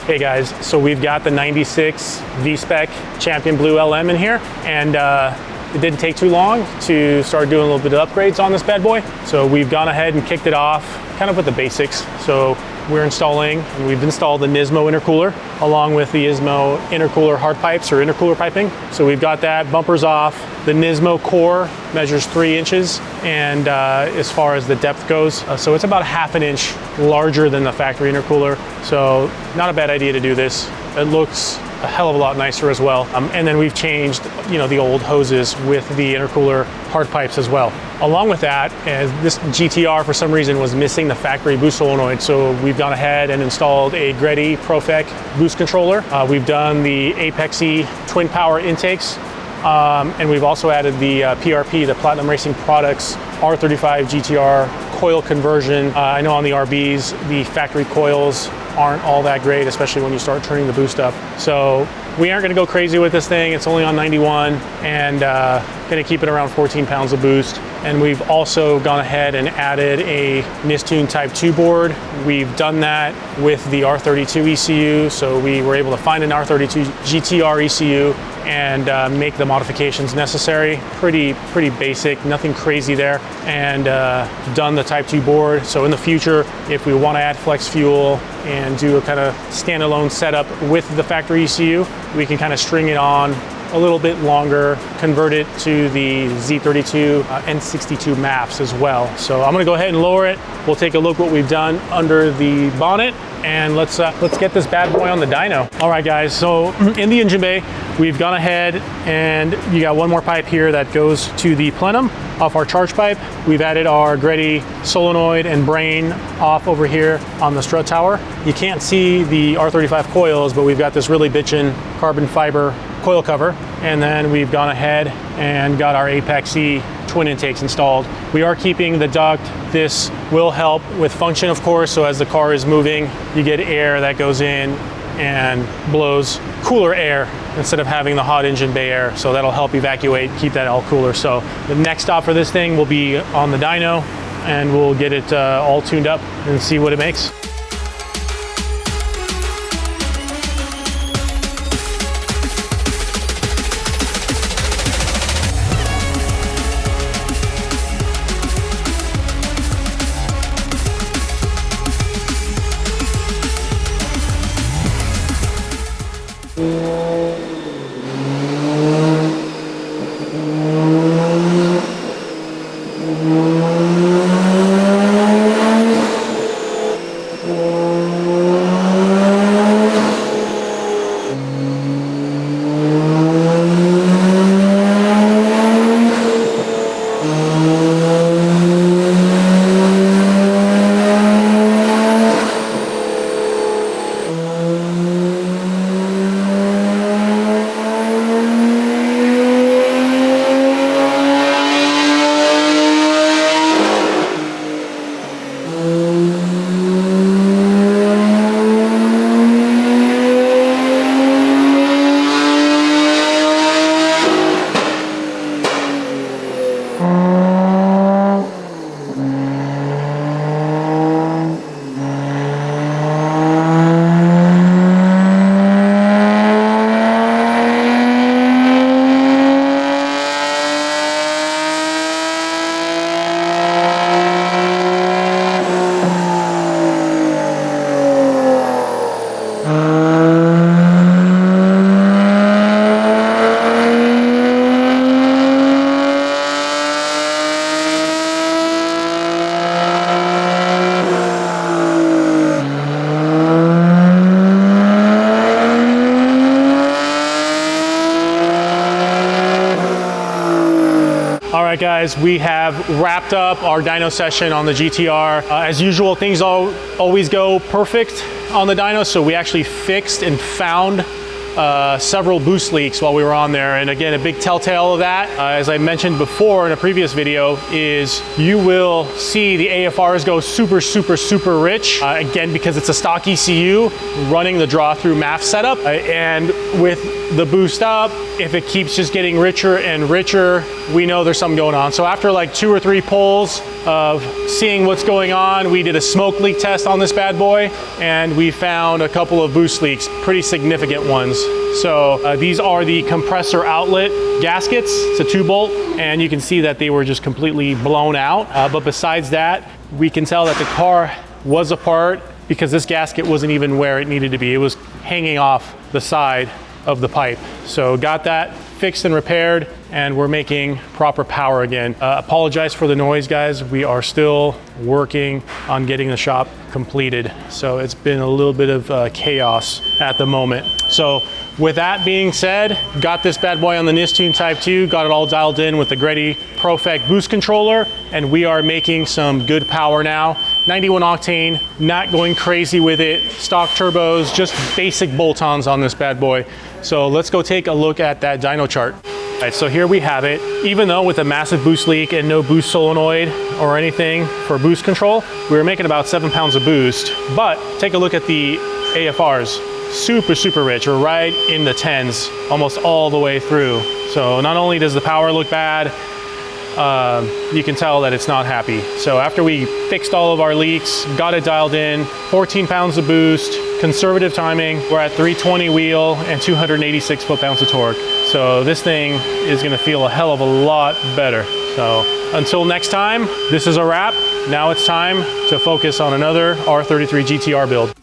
Hey guys, so we've got the 96 Vspec Champion Blue LM in here, and it didn't take too long to start doing a little bit of upgrades on this bad boy. So we've gone ahead and kicked it off kind of with the basics. So we've installed the Nismo intercooler along with the Nismo intercooler hard pipes or intercooler piping. So we've got that, bumpers off. The Nismo core measures 3 inches, and as far as the depth goes, so it's about 1/2 inch larger than the factory intercooler. So not a bad idea to do this. It looks a hell of a lot nicer as well. And then we've changed, the old hoses with the intercooler hard pipes as well. Along with that, as this GTR for some reason was missing the factory boost solenoid, so we've gone ahead and installed a Greddy Profec boost controller. We've done the Apexy twin power intakes, and we've also added the PRP, the Platinum Racing Products R35 GTR coil conversion. I know on the RBs, the factory coils aren't all that great, especially when you start turning the boost up. So we aren't gonna go crazy with this thing. It's only on 91 and gonna keep it around 14 pounds of boost. And we've also gone ahead and added a Dyno Tunes Type 2 board. We've done that with the R32 ECU. So we were able to find an R32 GTR ECU and make the modifications necessary. Pretty basic, nothing crazy there. And done the Type 2 board. So in the future, if we wanna add flex fuel and do a kind of standalone setup with the factory ECU, we can kind of string it on a little bit longer, convert it to the Z32 N62 maps as well. So I'm gonna go ahead and lower it. We'll take a look what we've done under the bonnet, and let's get this bad boy on the dyno. All right guys, so in the engine bay, we've gone ahead and you got one more pipe here that goes to the plenum off our charge pipe. We've added our Greddy solenoid and brain off over here on the strut tower. You can't see the R35 coils, but we've got this really bitchin' carbon fiber coil cover. And then we've gone ahead and got our Apexy twin intakes installed. We are keeping the duct. This will help with function, of course. So as the car is moving, you get air that goes in and blows cooler air instead of having the hot engine bay air. So that'll help evacuate, keep that all cooler. So the next stop for this thing will be on the dyno, and we'll get it all tuned up and see what it makes. All right guys, we have wrapped up our dyno session on the GTR. As usual, things always go perfect on the dyno, so we actually fixed and found several boost leaks while we were on there. And again, a big telltale of that, as I mentioned before in a previous video, is you will see the AFRs go super rich, again, because it's a stock ECU running the draw through MAF setup. And with the boost up, if it keeps just getting richer and richer, we know there's something going on. So after like 2 or 3 pulls of seeing what's going on, we did a smoke leak test on this bad boy, and we found a couple of boost leaks, pretty significant ones. So these are the compressor outlet gaskets. It's a 2-bolt, and you can see that they were just completely blown out. But besides that, we can tell that the car was apart because this gasket wasn't even where it needed to be. It was hanging off the side of the pipe. So got that fixed and repaired, and we're making proper power again. Apologize for the noise, guys. We are still working on getting the shop completed. So it's been a little bit of chaos at the moment. So with that being said, got this bad boy on the Nissan Type 2, got it all dialed in with the Greddy ProFect boost controller, and we are making some good power now. 91 octane, not going crazy with it. Stock turbos, just basic bolt-ons on this bad boy. So let's go take a look at that dyno chart. All right, so here we have it. Even though with a massive boost leak and no boost solenoid or anything for boost control, we were making about 7 pounds of boost. But take a look at the AFRs. Super, super rich. We're right in the 10s, almost all the way through. So not only does the power look bad, you can tell that it's not happy. So after we fixed all of our leaks, got it dialed in, 14 pounds of boost, conservative timing, we're at 320 wheel and 286 foot-pounds of torque. So this thing is gonna feel a hell of a lot better. So until next time, this is a wrap. Now it's time to focus on another R33 GTR build.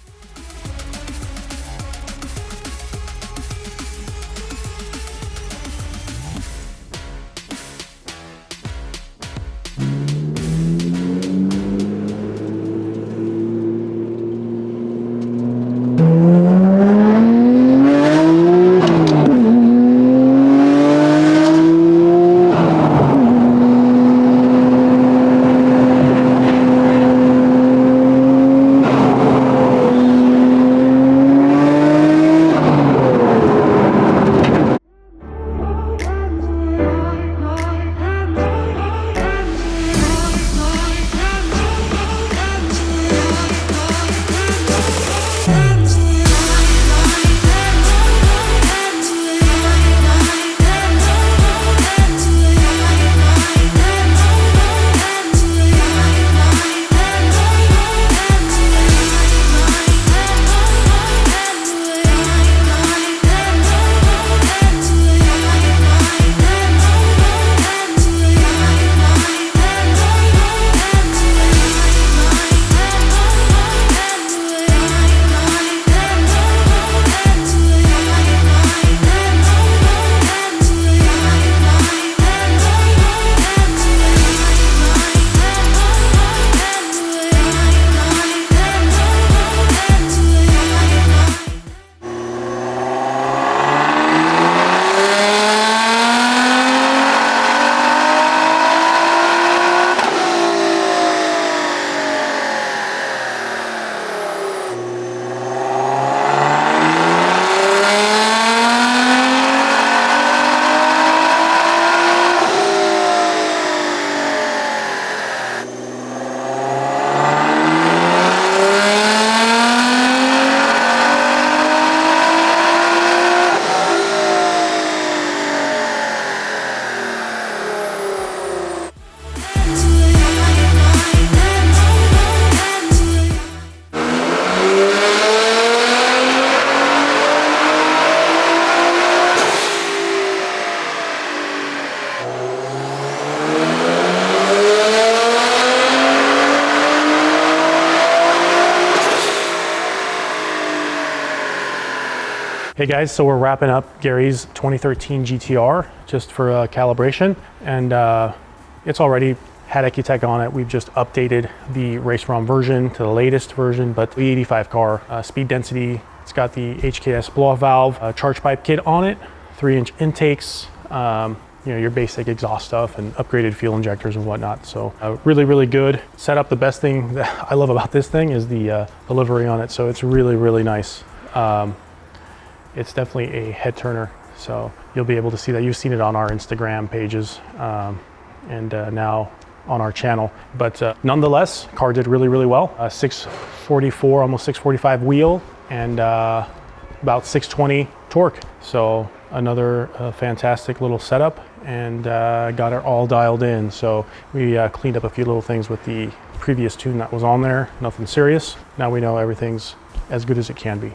Hey guys, so we're wrapping up Gary's 2013 GTR just for calibration, and it's already had Ecutech on it. We've just updated the race ROM version to the latest version, but the 85 car speed density. It's got the HKS blow-off valve, charge pipe kit on it, 3-inch intakes, you know, your basic exhaust stuff and upgraded fuel injectors and whatnot. So really, really good setup. The best thing that I love about this thing is the livery on it. So it's really, really nice. It's definitely a head turner. So you'll be able to see that. You've seen it on our Instagram pages and now on our channel. But nonetheless, car did really, really well. 644, almost 645 wheel and about 620 torque. So another fantastic little setup, and got it all dialed in. So we cleaned up a few little things with the previous tune that was on there, nothing serious. Now we know everything's as good as it can be.